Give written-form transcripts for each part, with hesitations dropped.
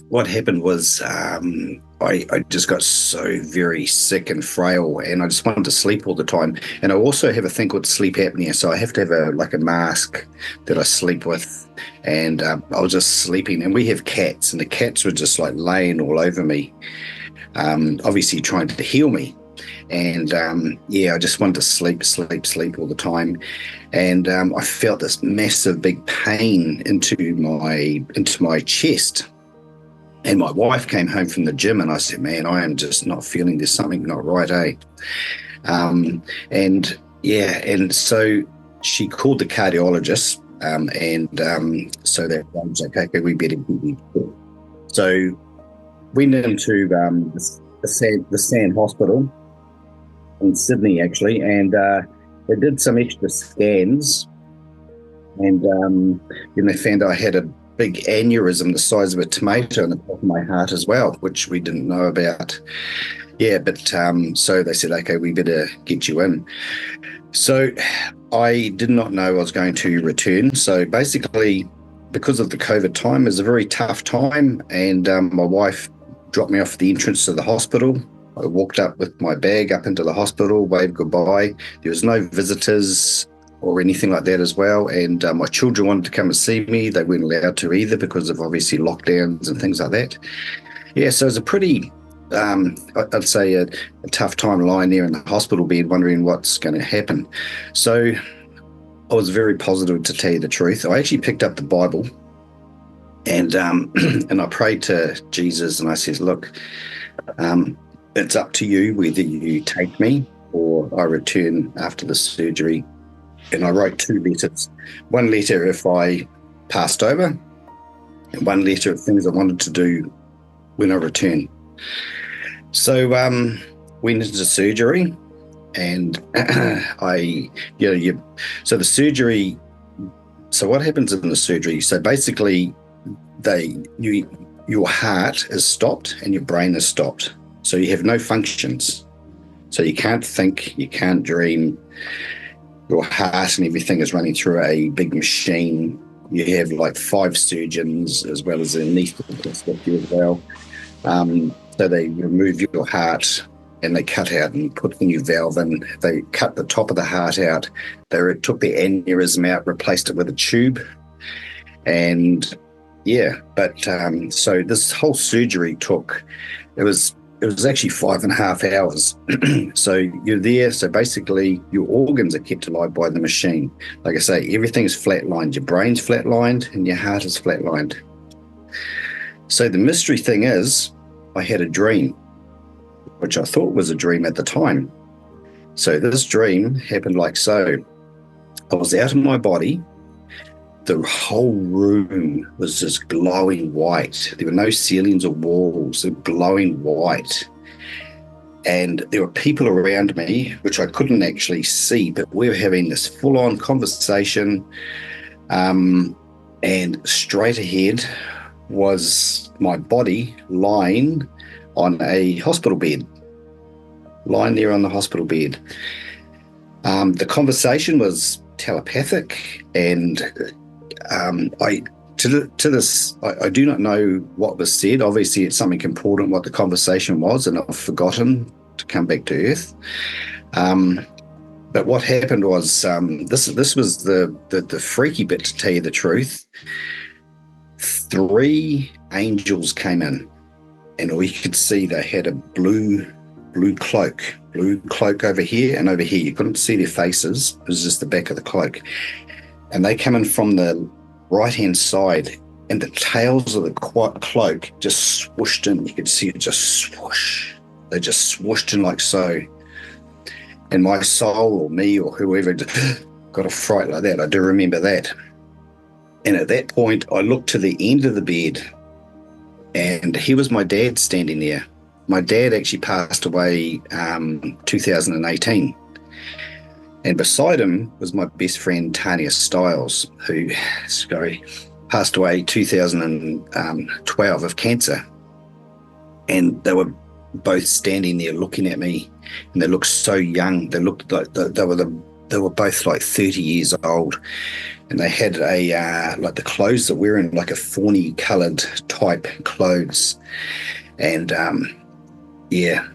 what happened was I just got so very sick and frail, and I just wanted to sleep all the time. And I also have a thing called sleep apnea, so I have to have a mask that I sleep with. And I was just sleeping, and we have cats, and the cats were just like laying all over me, obviously trying to heal me. And yeah, I just wanted to sleep, sleep, sleep all the time. And I felt this massive big pain into my chest. And my wife came home from the gym, and I said, "Man, I am just not feeling. There's something not right, eh?" And yeah, and so she called the cardiologist, and so that was like, "Okay, we better get you checked." So went into the San Hospital in Sydney, actually, and they did some extra scans, and then they found I had a big aneurysm the size of a tomato in the top of my heart as well, which we didn't know about. Yeah, but so they said, okay, we better get you in. So I did not know I was going to return. So basically, because of the COVID time, it was a very tough time, and my wife dropped me off at the entrance to the hospital. I walked up with my bag up into the hospital, waved goodbye. There was no visitors or anything like that as well. And my children wanted to come and see me. They weren't allowed to either because of obviously lockdowns and things like that. Yeah, so it was a pretty, I'd say a tough time lying there in the hospital bed wondering what's going to happen. So I was very positive, to tell you the truth. I actually picked up the Bible and and I prayed to Jesus, and I said, look, it's up to you whether you take me or I return after the surgery. And I wrote two letters. One letter if I passed over, and one letter of things I wanted to do when I returned. So went into surgery, and so the surgery. So what happens in the surgery? So basically, your heart is stopped and your brain is stopped. So you have no functions. So you can't think, you can't dream. Your heart and everything is running through a big machine. You have like 5 surgeons as well as an anaesthetist with you as well. So they remove your heart and they cut out and put a new valve in. They cut the top of the heart out. They took the aneurysm out, replaced it with a tube. And yeah, but so this whole surgery it was actually 5.5 hours. So you're there. So basically your organs are kept alive by the machine. Like I say, everything's flatlined. Your brain's flatlined and your heart is flatlined. So the mystery thing is, I had a dream, which I thought was a dream at the time. So this dream happened like so. I was out in my body. The whole room was just glowing white. There were no ceilings or walls. They were glowing white. And there were people around me, which I couldn't actually see, but we were having this full-on conversation. And straight ahead was my body lying on a hospital bed, lying there on the hospital bed. The conversation was telepathic, and I do not know what was said. Obviously, it's something important what the conversation was, and I've forgotten to come back to Earth. But what happened was this was the freaky bit, to tell you the truth. 3 angels came in, and all you could see, they had a blue cloak over here and over here. You couldn't see their faces. It was just the back of the cloak. And they come in from the right-hand side, and the tails of the cloak just swooshed in. You could see it just swoosh. They just swooshed in like so. And my soul, or me, or whoever, got a fright like that. I do remember that. And at that point, I looked to the end of the bed, and here was my dad standing there. My dad actually passed away 2018. And beside him was my best friend, Tanya Stiles, who passed away 2012 of cancer. And they were both standing there looking at me, and they looked so young. They looked like they were the they were both like 30 years old, and they had a like the clothes that we're in, like a fawny coloured type clothes, and yeah.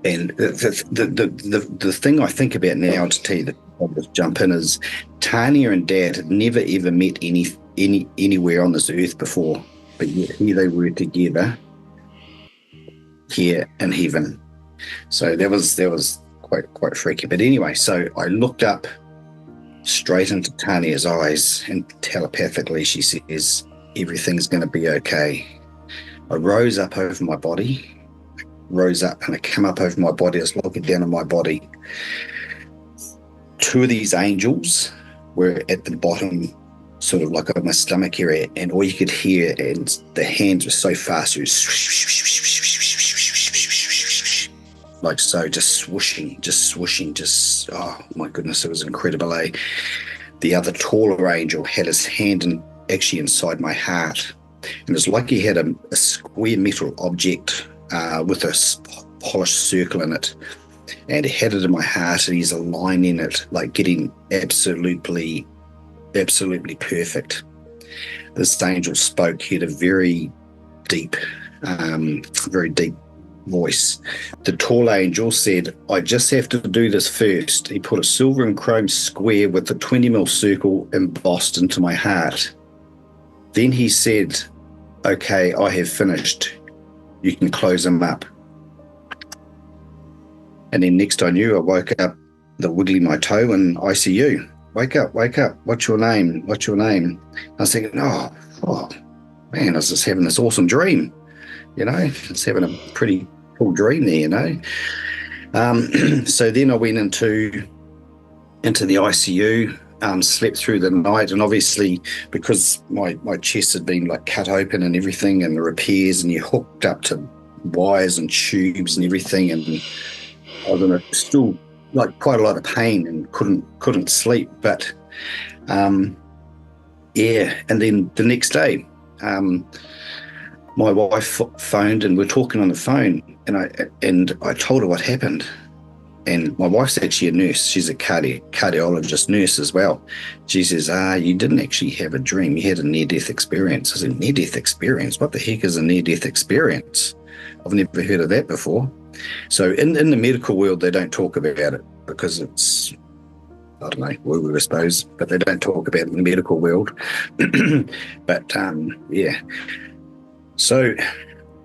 And the thing I think about now, to tell you that I'll just jump in, is Tanya and Dad had never ever met anywhere on this earth before, but yet here they were together here in heaven. So that was quite freaky. But anyway, so I looked up straight into Tanya's eyes, and telepathically she says, "Everything's going to be okay." I rose up over my body. Rose up and I come up over my body. I was looking down on my body. Two of these angels were at the bottom, sort of like on my stomach area, and all you could hear, and the hands were so fast, it was like so, just swooshing, oh my goodness, it was incredible. The other taller angel had his hand actually inside my heart, and it was like he had a square metal object with a polished circle in it, and he had it in my heart, and he's aligning it, like getting absolutely perfect. This angel spoke. He had a very deep voice. The tall angel said, "I just have to do this first." He put a silver and chrome square with a 20 mil circle embossed into my heart. Then he said, "Okay, I have finished. You can close them up." And then next I knew, I woke up, the wiggling my toe in ICU. Wake up. What's your name? I was thinking, oh man, I was just having this awesome dream. Just having a pretty cool dream there, So then I went into the ICU, slept through the night, and obviously because my chest had been like cut open and everything, and the repairs, and you hooked up to wires and tubes and everything, and I was in still like quite a lot of pain and couldn't sleep. But and then the next day, my wife phoned, and we're talking on the phone, and I told her what happened. And my wife's actually a nurse. She's a cardiologist nurse as well. She says, "You didn't actually have a dream. You had a near-death experience." I said, "Near-death experience? What the heck is a near-death experience? I've never heard of that before." So in the medical world, they don't talk about it because it's, I don't know, woo-woo, I suppose, but they don't talk about it in the medical world. But yeah. So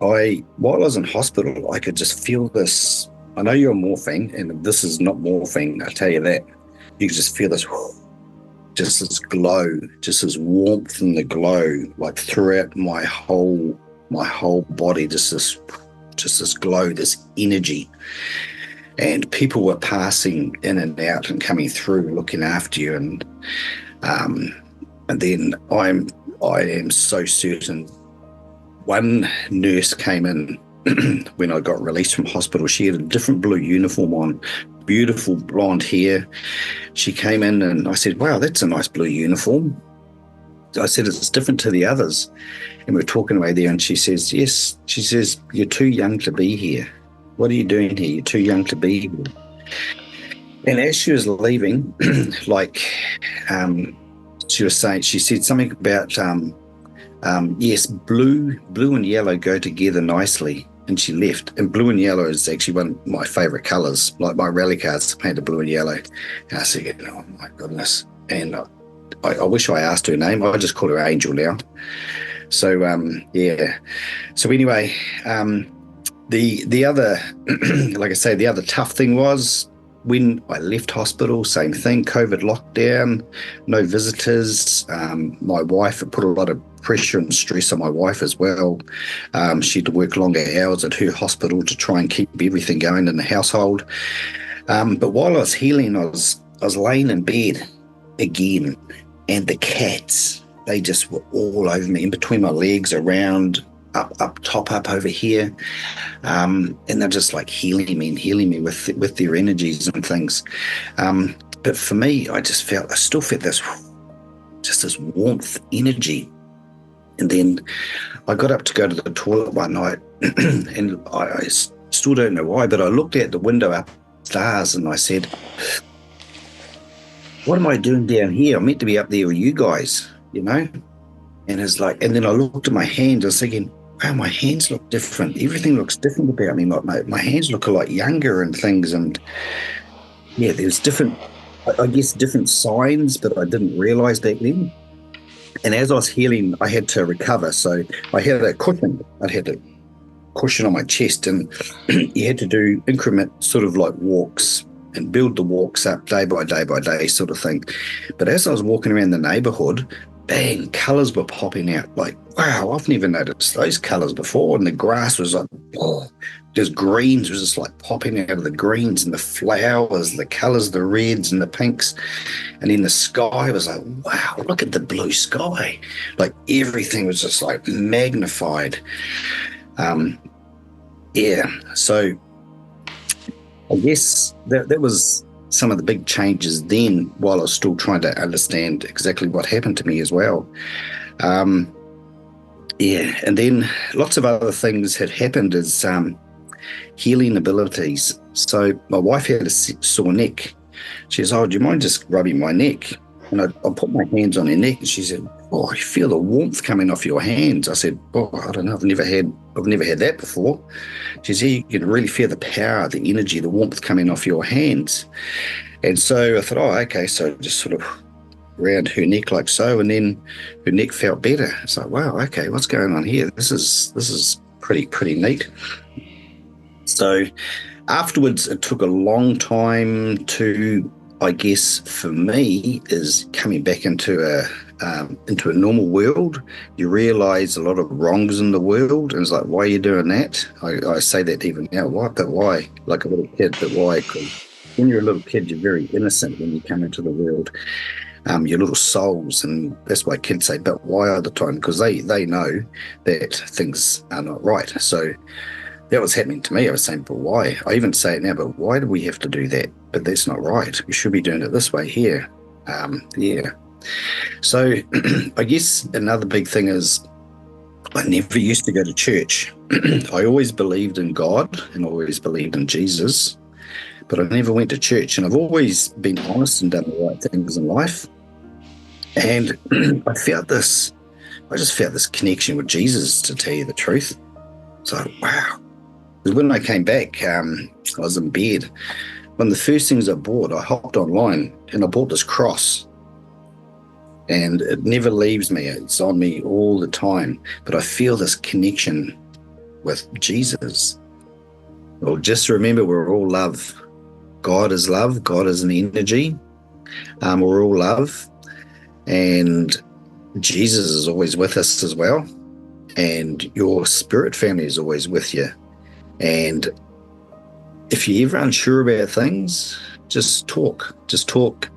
while I was in hospital, I could just feel this. I know you're morphine, and this is not morphine, I tell you that. You can just feel this, just this glow, just this warmth and the glow, like throughout my whole body, just this glow, this energy. And people were passing in and out and coming through, looking after you. And then I am so certain. One nurse came in when I got released from hospital. She had a different blue uniform on, beautiful blonde hair. She came in and I said, "Wow, that's a nice blue uniform." I said, "It's different to the others." And we're talking away there, and she says, "Yes." She says, "You're too young to be here. What are you doing here? You're too young to be here." And as she was leaving, she was saying, she said something about, yes, blue and yellow go together nicely. And she left. And blue and yellow is actually one of my favorite colors. Like my rally cards are painted blue and yellow. And I said, "Oh my goodness." And I wish I asked her name. I just call her Angel now. So yeah. So anyway, the other, like I say, the other tough thing was when I left hospital, same thing, COVID lockdown, no visitors. My wife, it put a lot of pressure and stress on my wife as well. She had to work longer hours at her hospital to try and keep everything going in the household. But while I was healing, I was laying in bed again, and the cats, they just were all over me, in between my legs, around, up top, up over here. And they're just like healing me with their energies and things. But for me, I still felt this warmth, energy. And then I got up to go to the toilet one night, and I still don't know why, but I looked out the window upstairs and I said, what am I doing down here? I'm meant to be up there with you guys, you know? And it's like, and then I looked at my hands, I was thinking, wow, my hands look different. Everything looks different about me. Like my hands look a lot younger and things. And yeah, there's different, I guess, different signs, but I didn't realize back then. And as I was healing, I had to recover. So I had a cushion. I had a cushion on my chest, and you had to do increment sort of like walks and build the walks up day by day sort of thing. But as I was walking around the neighborhood, bang, colors were popping out. Like, wow, I've never noticed those colors before. And the grass was like, oh, just greens was just like popping out of the greens, and the flowers, the colors, the reds and the pinks. And then the sky was like, wow, look at the blue sky. Like everything was just like magnified. Yeah, so I guess that was some of the big changes then, while I was still trying to understand exactly what happened to me as well. Yeah, and then lots of other things had happened as healing abilities. So my wife had a sore neck. She says, oh, do you mind just rubbing my neck? And I put my hands on her neck, and she said, oh, I feel the warmth coming off your hands. I said, oh, I don't know, I've never had that before. She said, you can really feel the power, the energy, the warmth coming off your hands. And so I thought, oh, okay. So just sort of around her neck like so, and then her neck felt better. It's like, wow, okay, what's going on here? This is pretty neat. So afterwards, it took a long time to, I guess, for me, is coming back into a normal world. You realize a lot of wrongs in the world, and it's like, why are you doing that? I say that even now. Why? But why? Like a little kid, but why? Because when you're a little kid, you're very innocent when you come into the world. Your little souls, and that's why kids say, but why all the time? Because they know that things are not right. So that was happening to me. I was saying, but why? I even say it now, but why do we have to do that? But that's not right. We should be doing it this way here. Yeah. So I guess another big thing is I never used to go to church. I always believed in God and always believed in Jesus, but I never went to church. And I've always been honest and done the right things in life. And I just felt this connection with Jesus, to tell you the truth. So, wow. When I came back, I was in bed. One of the first things I bought, I hopped online and I bought this cross. And it never leaves me. It's on me all the time. But I feel this connection with Jesus. Well, just remember, we're all love. God is love. God is an energy. We're all love. And Jesus is always with us as well. And your spirit family is always with you. And if you're ever unsure about things, just talk,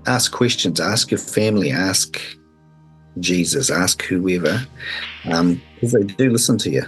ask questions, ask your family, ask Jesus, ask whoever, because they do listen to you.